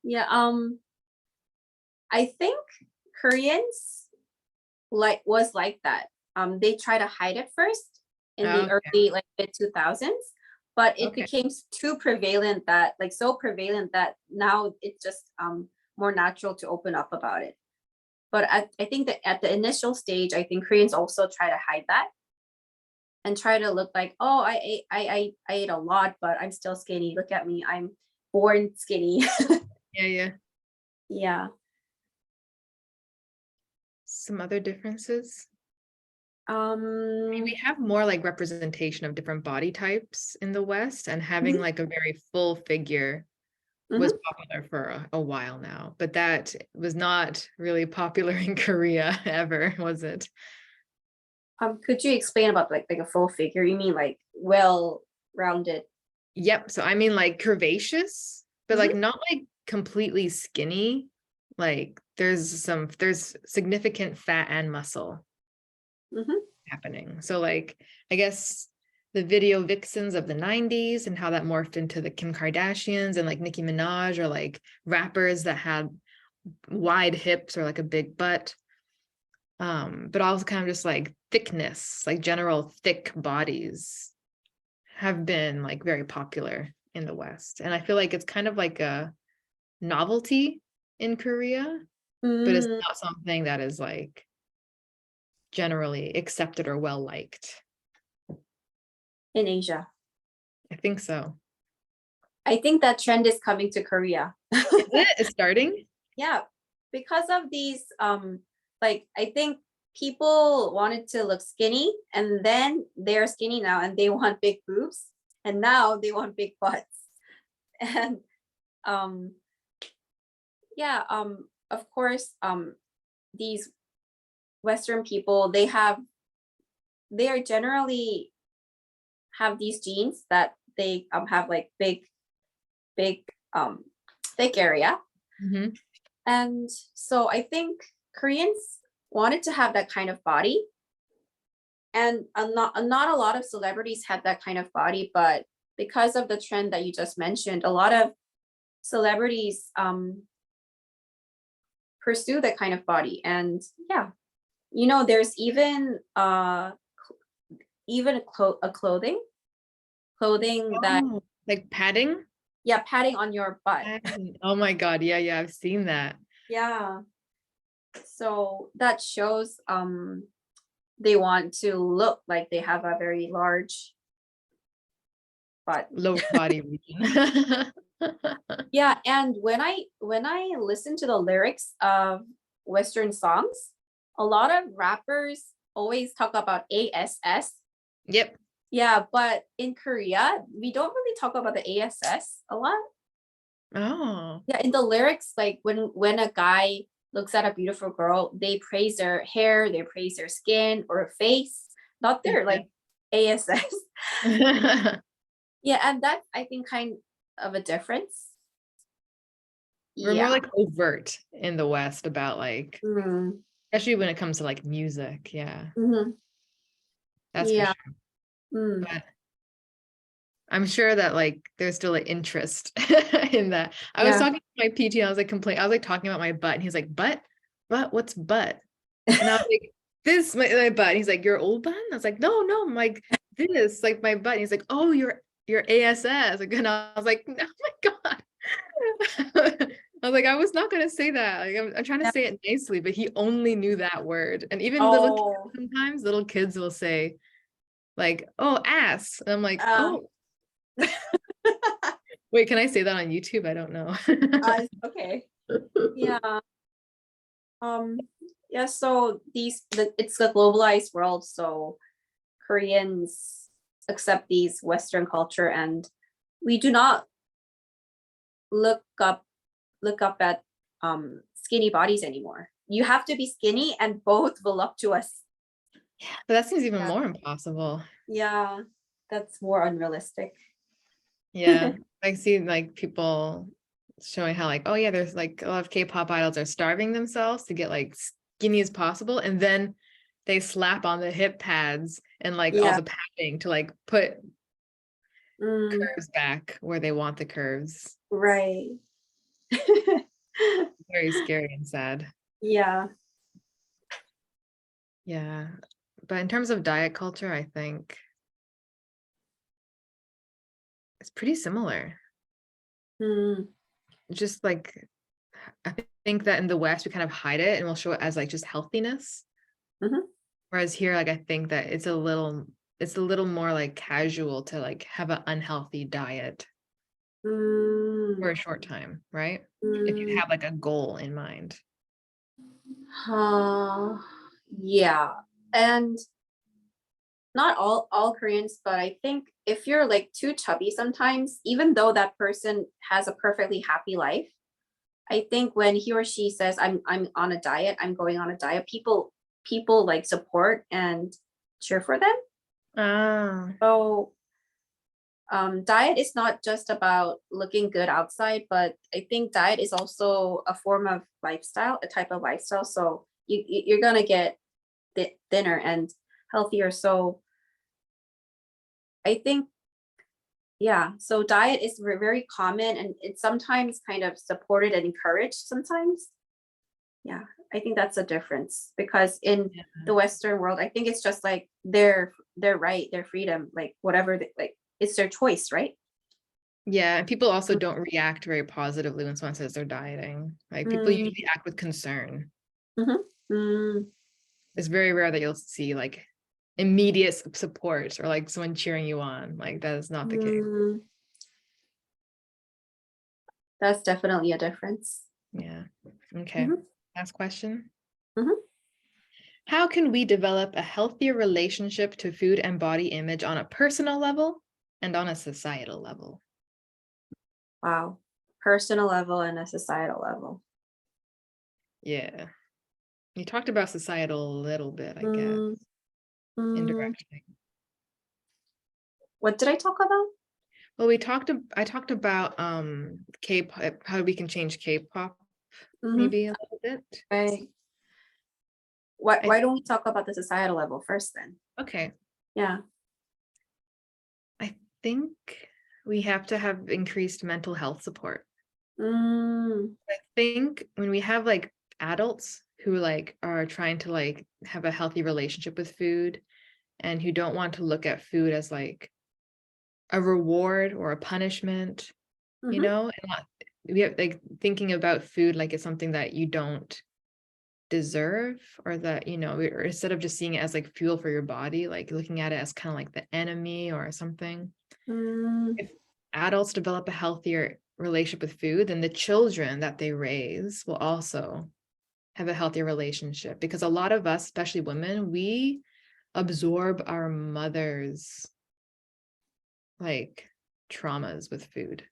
Yeah. I think Koreans was like that. They try to hide it first in the early like mid 2000s, but it became too prevalent that like so prevalent that now it's just more natural to open up about it. But I think that at the initial stage, I think Koreans also try to hide that and try to look like, oh, I ate a lot, but I'm still skinny. Look at me, I'm born skinny. Yeah. Yeah. Some other differences. I mean, Um, we have more like representation of different body types in the West, and having like a very full figure was popular for a while now, but that was not really popular in Korea ever, was it? could you explain about like a full figure? You mean like well rounded? Yep. So I mean like curvaceous, but like not like completely skinny. Like there's significant fat and muscle happening. So like I guess the video vixens of the 90s and how that morphed into the Kim Kardashians and like Nicki Minaj, or like rappers that had wide hips or like a big butt. But also kind of just like thickness, like general thick bodies have been like very popular in the West. And I feel like it's kind of like a novelty in Korea, but it's not something that is like generally accepted or well liked. In Asia. I think so. I think that trend is coming to Korea. Is it? It's starting? Yeah, because of these like I think people wanted to look skinny and then they're skinny now and they want big boobs and now they want big butts. And yeah, of course these Western people, they are generally have these genes that they have like big thick area. And so I think Koreans wanted to have that kind of body, and not a lot of celebrities had that kind of body, but because of the trend that you just mentioned, a lot of celebrities pursue that kind of body. And yeah, you know, there's even clothing that like padding. Yeah, padding on your butt. Oh my God, yeah, I've seen that. Yeah, so that shows they want to look like they have a very large butt, lower body region. Yeah, and when I listen to the lyrics of Western songs, a lot of rappers always talk about ASS. Yep. Yeah, but in Korea, we don't really talk about the ASS a lot. Oh. Yeah, in the lyrics, like when a guy looks at a beautiful girl, they praise their hair, they praise their skin or face, not their like ASS. Yeah, and that's I think kind of a difference. We're more like overt in the West about like, especially when it comes to like music. Yeah. That's for sure. But I'm sure that like there's still an interest in that. I was talking to my PT, and I was like talking about my butt, and he's like, butt? What's butt? And I was like, this my butt. And he's like, your old butt? I was like, no, I'm like, this, like my butt. And he's like, oh, you're ASS. Like, and I was like, oh my God. I was like, I was not gonna say that. Like, I'm trying to Yeah. say it nicely, but he only knew that word. And even Oh, sometimes little kids will say, like, oh, ass. And I'm like, uh, oh, wait, can I say that on YouTube? I don't know. okay. Yeah. Um, yeah, so it's a globalized world, so Koreans accept these Western culture, and we do not look up at skinny bodies anymore. You have to be skinny and both will look to us. But that seems even Yeah. more impossible. Yeah, that's more unrealistic. Yeah. I see like people showing how like, oh yeah, there's like a lot of K-pop idols are starving themselves to get like skinny as possible. And then they slap on the hip pads and like all Yeah. the padding to like put Mm, curves back where they want the curves. right. Very scary and sad. Yeah. Yeah. But in terms of diet culture, I think it's pretty similar. Mm, Just like I think that in the West we kind of hide it and we'll show it as like just healthiness. mhm. Whereas here, like I think that it's a little more like casual to like have an unhealthy diet for Mm, a short time, right? If you mm. have like a goal in mind. Uh, yeah. And not all Koreans, but I think if you're like too chubby sometimes, even though that person has a perfectly happy life, I think when he or she says I'm on a diet, I'm going on a diet, people like support and cheer for them. Ah, So diet is not just about looking good outside, but I think diet is also a form of lifestyle, a type of lifestyle. So you're gonna get thinner and healthier. So I think, yeah, so diet is very common and it's sometimes kind of supported and encouraged sometimes. Yeah, I think that's a difference because in yeah. the Western world, I think it's just like their right, their freedom, like whatever, like it's their choice, right? Yeah, and people also don't react very positively when someone says they're dieting. Like people Mm, usually act with concern. mhm, mm, It's very rare that you'll see like immediate support or like someone cheering you on. Like that is not the case. mm. That's definitely a difference. Yeah. Okay. Mhm, Last question. mhm. How can we develop a healthier relationship to food and body image on a personal level and on a societal level? Wow. Personal level and a societal level. Yeah. You talked about societal a little bit, I guess, Mm, mm. indirectly. What did I talk about? Well, I talked about K-pop, how we can change K-pop Mhm. maybe a little bit. Right. Why I why don't we talk about the societal level first then? okay. Yeah. I think we have to have increased mental health support. Mm, I think when we have like adults who like are trying to like have a healthy relationship with food and who don't want to look at food as like a reward or a punishment, you mhm, know, and we have like thinking about food like it's something that you don't deserve or that, you know, or instead of just seeing it as like fuel for your body, like looking at it as kind of like the enemy or something. mm, If adults develop a healthier relationship with food, then the children that they raise will also have a healthier relationship because a lot of us, especially women, we absorb our mother's like traumas with food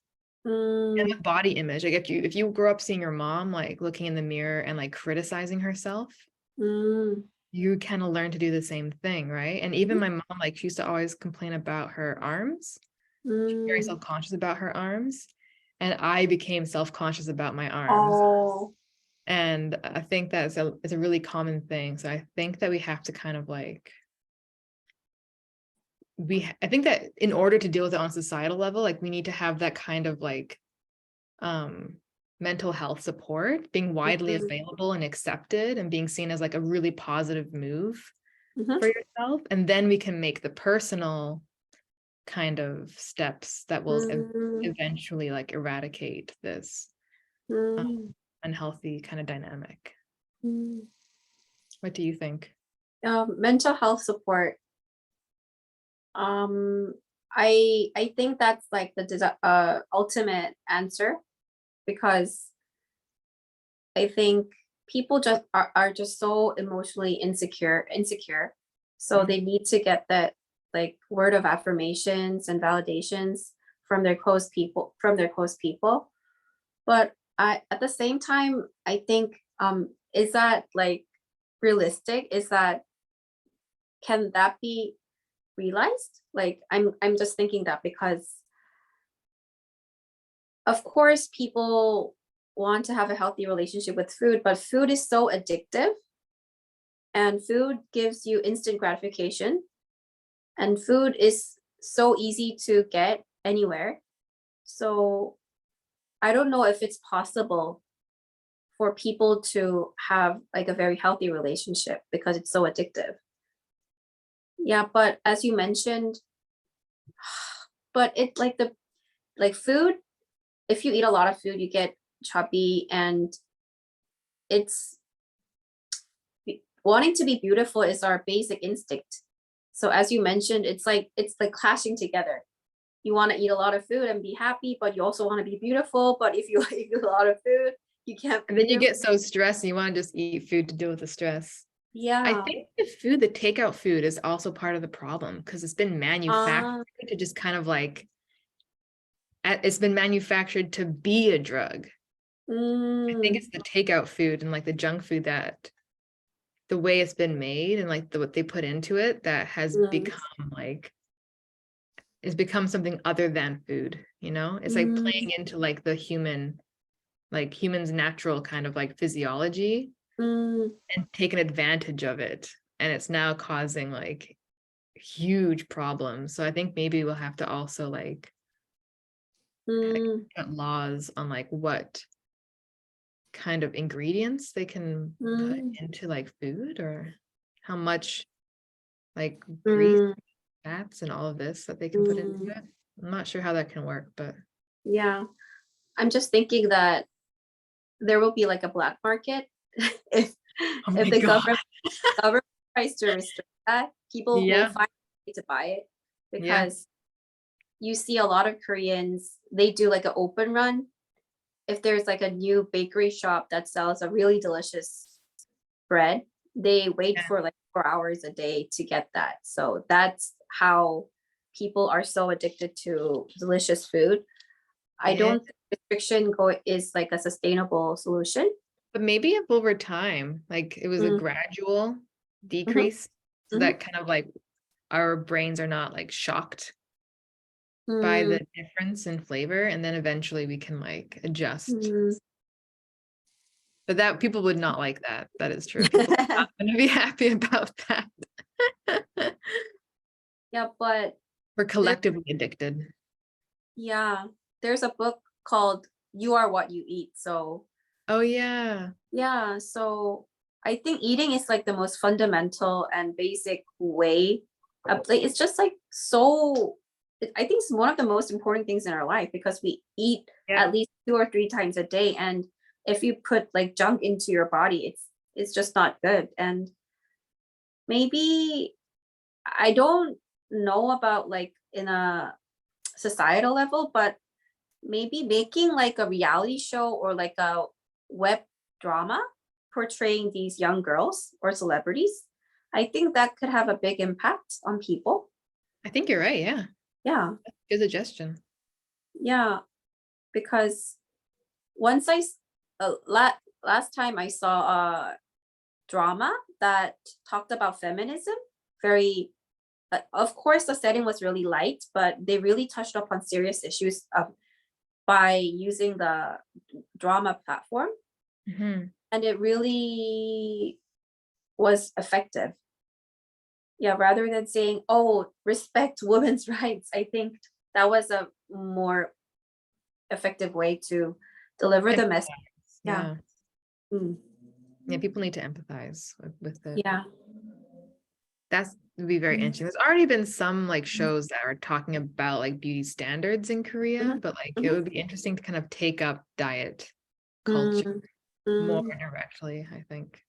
and mm, with body image. Like if you grow up seeing your mom like looking in the mirror and like criticizing herself, mm, you kind of learn to do the same thing, right? And even mhm, my mom, like she used to always complain about her arms, very mm. self-conscious about her arms, and I became self-conscious about my arms. Oh, And I think that's it's a really common thing. So I think that we have to kind of like I think that in order to deal with it on a societal level, like we need to have that kind of like um mental health support being widely mhm, available and accepted and being seen as like a really positive move. for yourself, and then we can make the personal kind of steps that will eventually like eradicate this unhealthy kind of dynamic. What do you think? Mental health support. I think that's like the ultimate answer, because I think people just are just so emotionally insecure. So they need to get that like word of affirmations and validations from their close people, But at the same time, I think, is that like realistic? Can that be realized? Like, I'm just thinking that, because of course people want to have a healthy relationship with food, but food is so addictive, and food gives you instant gratification, and food is so easy to get anywhere. So I don't know if it's possible for people to have like a very healthy relationship because it's so addictive. Yeah, but as you mentioned, but it like food, if you eat a lot of food, you get chubby, and it's wanting to be beautiful is our basic instinct. So as you mentioned, it's like clashing together. You want to eat a lot of food and be happy, but you also want to be beautiful. But if you eat a lot of food, you can't. And then you get so stressed and you want to just eat food to deal with the stress. Yeah. I think the takeout food is also part of the problem, because it's been manufactured to just kind of like, it's been manufactured to be a drug. I think it's the takeout food and like the junk food, that the way it's been made and like what they put into it, that has become like, it's become something other than food, it's like playing into like the human's natural kind of like physiology and taking advantage of it, and it's now causing like huge problems. So I think maybe we'll have to also like put laws on like what kind of ingredients they can put into like food, or how much like grease, fats, and all of this that they can put into it. I'm not sure how that can work, but yeah, I'm just thinking that there will be like a black market if the government tries to restrict that. People will find a way to buy it, because you see a lot of Koreans, they do like an open run. If there's like a new bakery shop that sells a really delicious bread, they wait for like 4 hours a day to get that. So that's how people are so addicted to delicious food. I don't think restriction is like a sustainable solution. But maybe if over time, like it was a gradual decrease, so that kind of like our brains are not like shocked by the difference in flavor, and then eventually we can like adjust. But that people would not like that. That is true. People are not going to be happy about that. Yeah, but we're collectively addicted. Yeah, there's a book called You Are What You Eat. So yeah, so I think eating is like the most fundamental and basic way of like, it's just like so I think it's one of the most important things in our life, because we eat at least 2 or 3 times a day, and if you put like junk into your body, it's just not good. And maybe, I don't know about like in a societal level, but maybe making like a reality show or like a web drama portraying these young girls or celebrities, I think that could have a big impact on people. I think you're right. Yeah. Good suggestion. Yeah, because once last time I saw a drama that talked about feminism, very, of course the setting was really light, but they really touched upon serious issues by using the drama platform. And it really was effective. Yeah, rather than saying, oh, respect women's rights, I think that was a more effective way to deliver the message. Yeah. Yeah, people need to empathize with it. Yeah. That's would be very interesting. There's already been some like shows that are talking about like beauty standards in Korea, but like it would be interesting to kind of take up diet culture more directly, I think.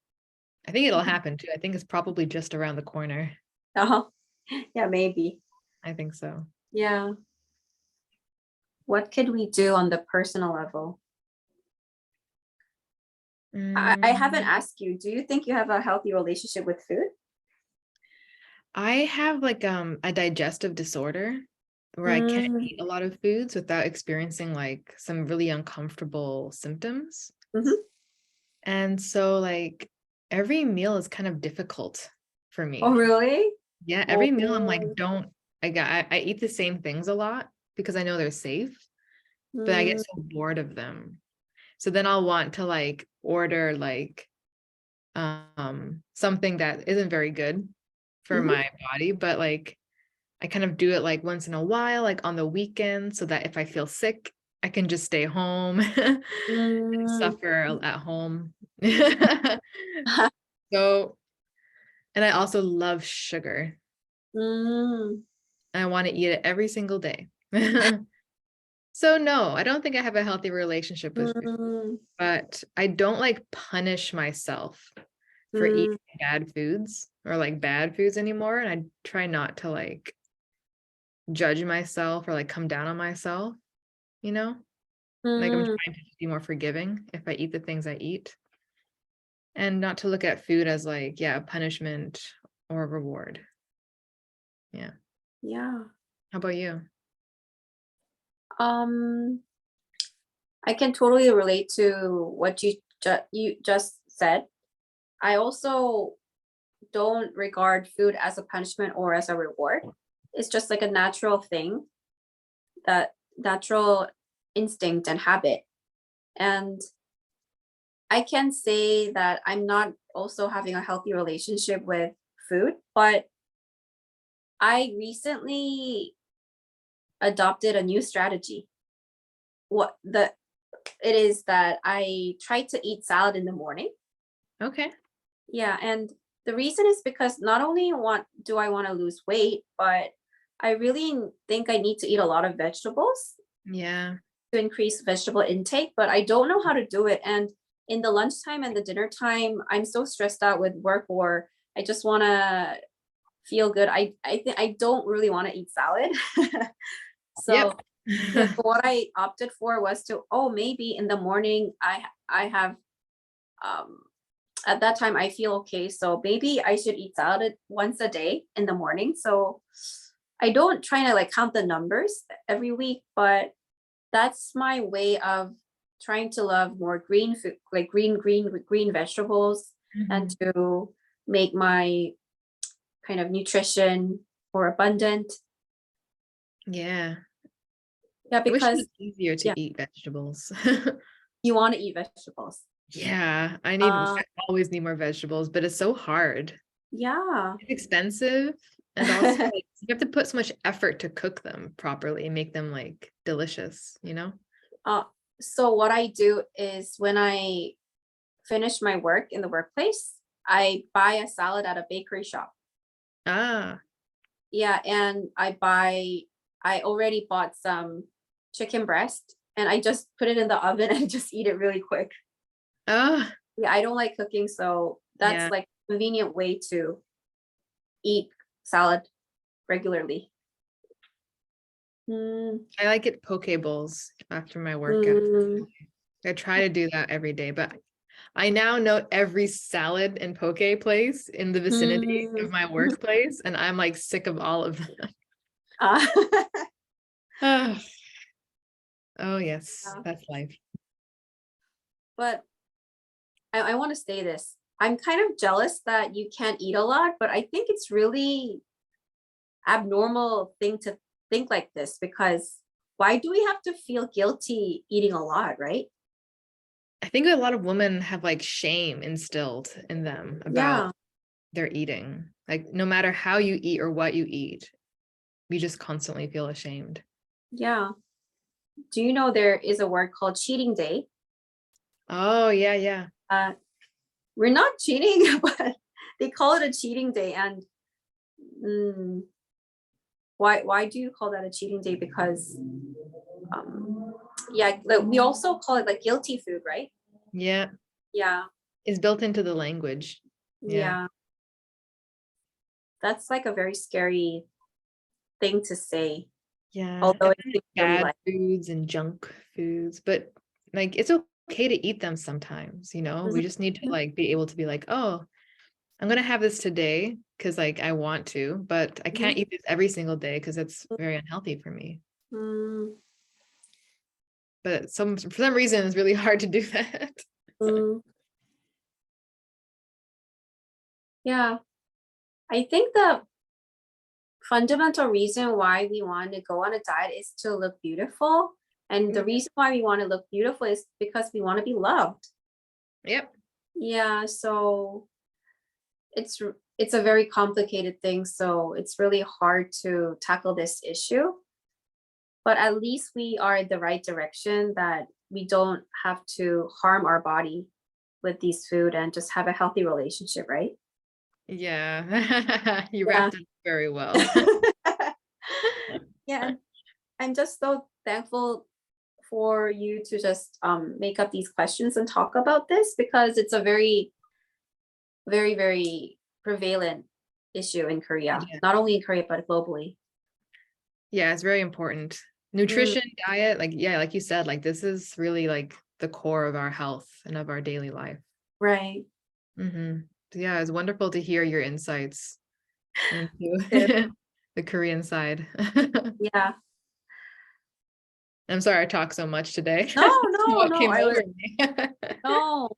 I think it'll happen too. I think it's probably just around the corner. Oh, yeah, maybe. I think so. Yeah. What could we do on the personal level? I haven't asked you, do you think you have a healthy relationship with food? I have like a digestive disorder where I can't eat a lot of foods without experiencing like some really uncomfortable symptoms. Mhm. And so like every meal is kind of difficult for me. Oh, really? Yeah, every meal I'm Oh. like, I eat the same things a lot because I know they're safe, but I get so bored of them. So then I'll want to like order like something that isn't very good for Mhm. my body, but like I kind of do it like once in a while, like on the weekend, so that if I feel sick, I can just stay home and Mm. suffer at home. So, and I also love sugar. Mm. I want to eat it every single day. So no, I don't think I have a healthy relationship with food, Mm. but I don't like punish myself for Mm. eating bad foods or like bad foods anymore. And I try not to like judge myself or like come down on myself, you know? Like I'm Mm. trying to be more forgiving if I eat the things I eat and not to look at food as like, yeah, a punishment or a reward. Yeah. Yeah. How about you? Um, I can totally relate to what you just said. I also don't regard food as a punishment or as a reward. It's just like a natural thing, that natural instinct and habit. And I can say that I'm not also having a healthy relationship with food, but I recently adopted a new strategy. What the it is that I try to eat salad in the morning. Okay. Yeah, and the reason is because not only want do I want to lose weight, but I really think I need to eat a lot of vegetables Yeah. to increase vegetable intake, but I don't know how to do it. And in the lunchtime and the dinner time, I'm so stressed out with work, or I just want to feel good. I don't really want to eat salad. So Yep. what I opted for was to, oh, maybe in the morning I have um at that time I feel okay, so maybe I should eat salad once a day in the morning. So I don't try to like count the numbers every week, but that's my way of trying to love more green food, like green vegetables, and Mhm. to make my kind of nutrition more abundant. Yeah. Yeah, I wish it because was easier yeah, to eat vegetables. you want to eat vegetables. Yeah, Uh, I always need more vegetables, but it's so hard. yeah. It's expensive and also like you have to put so much effort to cook them properly and make them like delicious, you know? uh, so what I do is when I finish my work in the workplace, I buy a salad at a bakery shop. Ah, Yeah, and I already bought some chicken breast and I just put it in the oven and just eat it really quick. ah, Yeah, I don't like cooking, so yeah. that's like a convenient way to eat salad regularly. Mm, I like it poke bowls after my workout. mm, I try to do that every day, but I now know every salad and poke place in the vicinity mm. of my workplace, and I'm like sick of all of them. Uh, Ah, oh yes, yeah. that's life. But I want to say this. I'm kind of jealous that you can't eat a lot, but I think it's really abnormal thing to think like this, because why do we have to feel guilty eating a lot, right? I think a lot of women have like shame instilled in them about Yeah, their eating. Like no matter how you eat or what you eat, we just constantly feel ashamed. yeah. Do you know there is a word called cheating day? Oh, yeah, yeah. Uh, we're not cheating, but they call it a cheating day. And Mm. Why do you call that a cheating day? Because yeah, like, we also call it like guilty food, right? Yeah, Yeah. it's built into the language. Yeah. That's like a very scary thing to say. Yeah, Although and it's then really bad like, foods and junk foods, but like it's okay to eat them sometimes, you know. We just need to like be able to be like, oh, I'm gonna have this today because like I want to, but I can't eat this every single day because it's very unhealthy for me. mm, But for some reason it's really hard to do that. mm. Yeah. I think the fundamental reason why we want to go on a diet is to look beautiful. And the reason why we want to look beautiful is because we want to be loved. Yep. Yeah, so it's a very complicated thing, so it's really hard to tackle this issue. But at least we are in the right direction, that we don't have to harm our body with these food and just have a healthy relationship, right? Yeah. You Yeah. wrapped it up very well. Yeah, and I'm just so thankful for you to just make up these questions and talk about this, because it's a very, very, very prevalent issue in Korea, Yeah. not only in Korea, but globally. Yeah, it's very important. Mm, Nutrition, diet, like yeah, like you said, like this is really like the core of our health and of our daily life. right. Yeah, it's wonderful to hear your insights Good. into the Korean side. Yeah. I'm sorry I talk so much today. No, no, What no. came over me. No.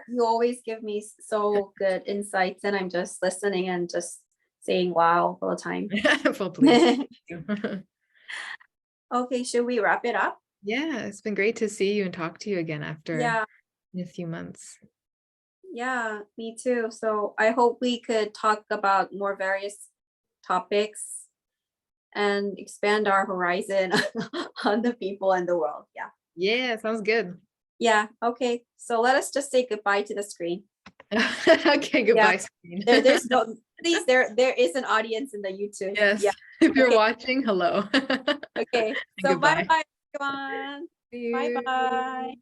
You always give me so good insights, and I'm just listening and just saying wow all the time. Well, please. Okay, should we wrap it up? Yeah, it's been great to see you and talk to you again after Yeah. a few months. Yeah, me too. So I hope we could talk about more various topics and expand our horizon on the people and the world. Yeah. Yeah, sounds good. Yeah. Okay. So let us just say goodbye to the screen. Okay, goodbye, screen. There's no, please, there is an audience in the YouTube. Yes, Yeah. if you're Okay. watching, hello. Okay. So Goodbye. bye bye, everyone. See Bye you. bye.